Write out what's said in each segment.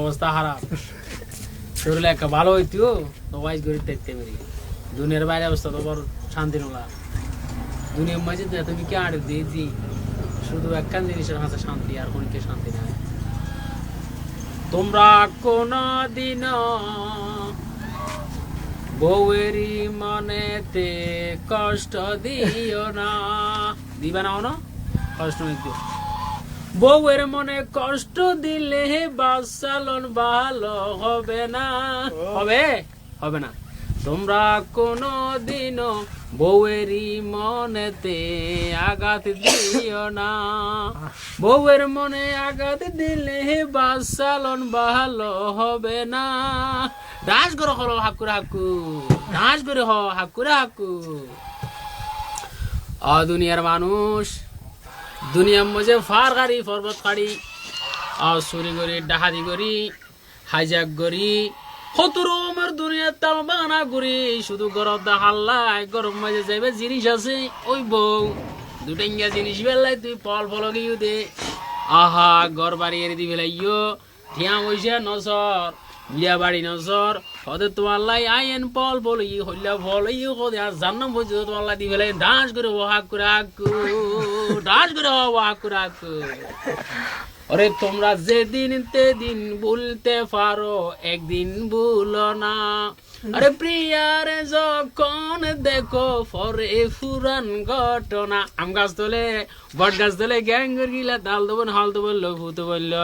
অবস্থা খারাপ শরীরে একটা ভালো হইতো তো ওয়াইজ করে দেখতে পারি দুনিয়ার বাইরে অবস্থা তো বড় শান্তি নলা দুনিয়ার মাঝে তুমি কি আড়ে দিয়েছি শুধু একখান জিনিসের কাছে শান্তি আর কোনকে শান্তি নাই তোমরা কোনদিন বউয়েরই মনেতে কষ্ট দিও না দিবা না কষ্ট দিও বউয়ের মনে কষ্ট দিলে বাচ্চালন ভালো হবে না হবে না তোমরা কোনদিন বউয়েরই মনেতে আঘাত দিও না বউয়ের মনে আঘাত দিলে বাচ্চালন ভালো হবে না ডাস করে হলো হাকুরে হাকু ডাস করে হাকুরে হাকু দুনিয়ার মানুষ দুনিয়ার মধ্যে ফার গাড়ি পর্বত গাড়ি চুরি করি ডাহাতি করি হাইজাক করি হতুরমের দুনিয়ার তাল বাগানা করি শুধু গরম হাল্লাই গরম মাঝে যাইবে জিনিস আছে ওই বউ দুটা জিনিস বেলাই তুই ফল ফল গিয়ে দে আহা ঘর বাড়ি এনে দি বেলাইও ঠিয়া বসে নজর বিয়া বাড়ি নজর হতে তোমার লাই আইন ফল বলি হইলা ফল ইউ হতে আর জান্নাম বলছে তোমার লাই দি বেলাই ডান্স করে হাক করে হাকু ডান্স করে হাক করে হাকু ওরে তোমরা যেদিন তেদিন ভুলতে পারো একদিন ভুলো না আরে প্রিয়ারে যখন দেখো পরে ফুরান ঘটনা আম গাছ তোলে বট গাছ তোলে গ্যাঙ্গর গিলা তাল দেবেন হাল তো বললো ভূত বললো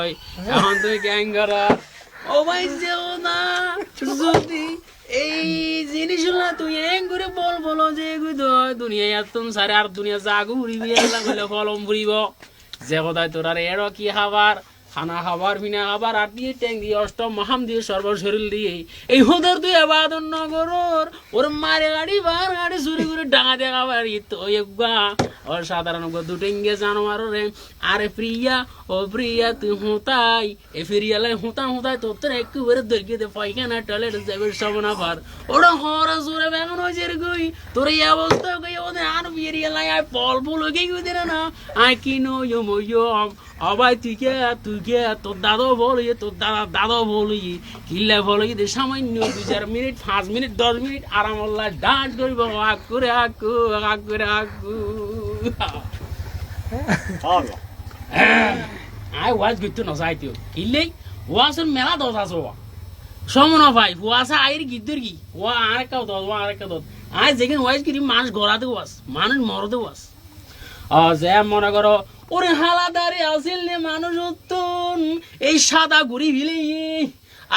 এখন তুই গ্যাঙ্গর ও ভাই যেও না যদি এই জিনিসগুলা তুই এং করে বলো যে দুনিয়ায় এত সারে আর দুনিয়া জাগু উড়িবি বলে ফলম ফুরিব যে কোথায় তোর আর এরও কি খাবার খানা খাবার বিনা খাবার আর দিয়ে ট্যাং দিয়ে অষ্টম মহাম দিয়ে সর্বশরীর দিয়ে এই হোদের তুই আবাদন নগরর ওর মারে গাড়ি বার গাড়ি চুরি করে ডাঙা দেখা বাড়ি তো ওর সাধারণ দুটেঙ্গে জানোয়ার রে আরে প্রিয়া ও প্রিয়া তুই হুতাই এ ফিরিয়ালাই হুতাই তোর একেবারে দর্গিতে পাইখানা টয়লেট যাবে সব না পার ওরা হরা জোরে বেগুন হয়েছে রে গই তোর এই অবস্থা গই ওদের আর ফিরিয়ালাই আয় ফল ফুল গই গই না আয় কিনো ইয়ো অবাই তুই কে তোর দাদা বলি তোর দাদা বলি কিল্লা বলি সামান্য 2-4 মিনিট 5 মিনিট 10 মিনিট আরাম আল্লাহ ডান্স করিব হাক করে হাকু আই ওয়াজ গিতো নজাইতিও কিল্লাই ওয়াসের মেলা দশ আছে সমন ভাই ওয়াসা আইর গিদ্দর কি ও আরেকটা দশ আই যেখানে ওয়াজ করি মানুষ গড়াতে ওয়াস মানুষ মরতে ওয়াস যে মনে করো ওরে হালাদারে আসিল নে মানুষ উত্তন এই সাদা ঘুরি ভিলে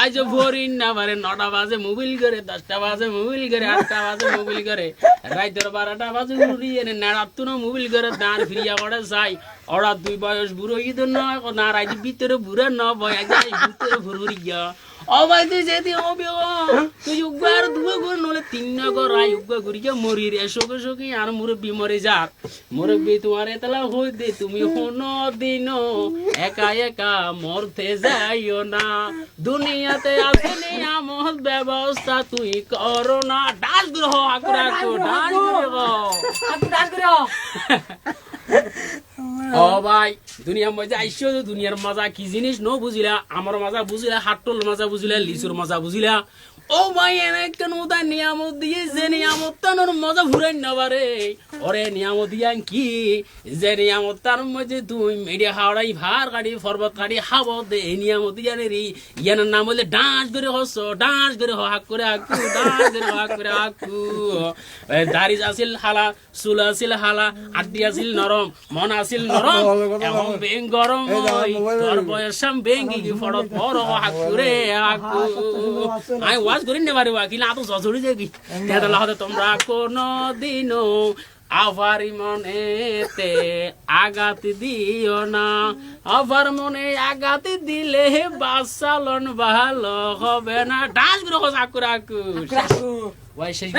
আজ ভোরিন না পারে 9টা বাজে মোবাইল করে 10টা বাজে মোবাইল করে 8টা বাজে মোবাইল করে রাইতের 12টা বাজে ঘুরি এনে নাড়াতো না মোবাইল করে দাঁড় ফিরিয়া পড়ে যাই ওরা 2 বয়স বুড়ো ইদর না না রাইতে ভিতরে বুড়া না বয়া যায় ভিতরে ভুরভুরি গিয়া অবাই তুই যেতে হবে তুই উগার দুবে করে নলে 3 নগর আই উগা করিয়া মরি রে শোকে আর মুরব্বি মরে যার মুরব্বি তোমার এতলা হই দে তুমি কোনো দিন একা একা মরতে যাইও না দুনিয়াতে আছে নিয়ামত ব্যবস্থা তুই করো না ডান্স গ্রহ আকরা তো ডান্স গ্রহ ও ভাই দুনিয়ার মজা আইসো দুনিয়ার মজা কি জিনিস ন বুঝিলা আমার মজা বুঝিলা হাট্টল মজা বুঝিলা লিচুর মজা বুঝিলা ও ভাই এনে কেন তাই নিয়ামত দিয়ে যে নিয়ামত তানোর মজা ঘুরাই না পারে ওরে নিয়ামত দিয়া কি যে নিয়ামত তার মধ্যে তুই মেডিয়া হাওড়াই ভার গাড়ি পর্বত গাড়ি হাবো দে এই নিয়ামত ইয়ানে রে ইয়ানের নাম বলে ডান্স করে হস ডান্স করে হাক করে হাকু ডান্স করে হাক করে হাকু দাড়ি আসিল হালা চুল আসিল হালা আড্ডি আসিল নরম মন আসিল নরম এখন বেং গরম তোর বয়সাম বেঙ্গি ফড়ত বড় হাক করে হাকু আই ওয়াজ করি নে বারে ওয়া কিলা তো জজড়ি যাবি তেদলা হতে তোমরা কোনো দিনও আভারি মনেতে আঘাত দিও না আভার মনে আঘাত দিলে বাচ্চালন ভালো হবে না ডান্স করে হাকু রাকু ওয়াই শেষ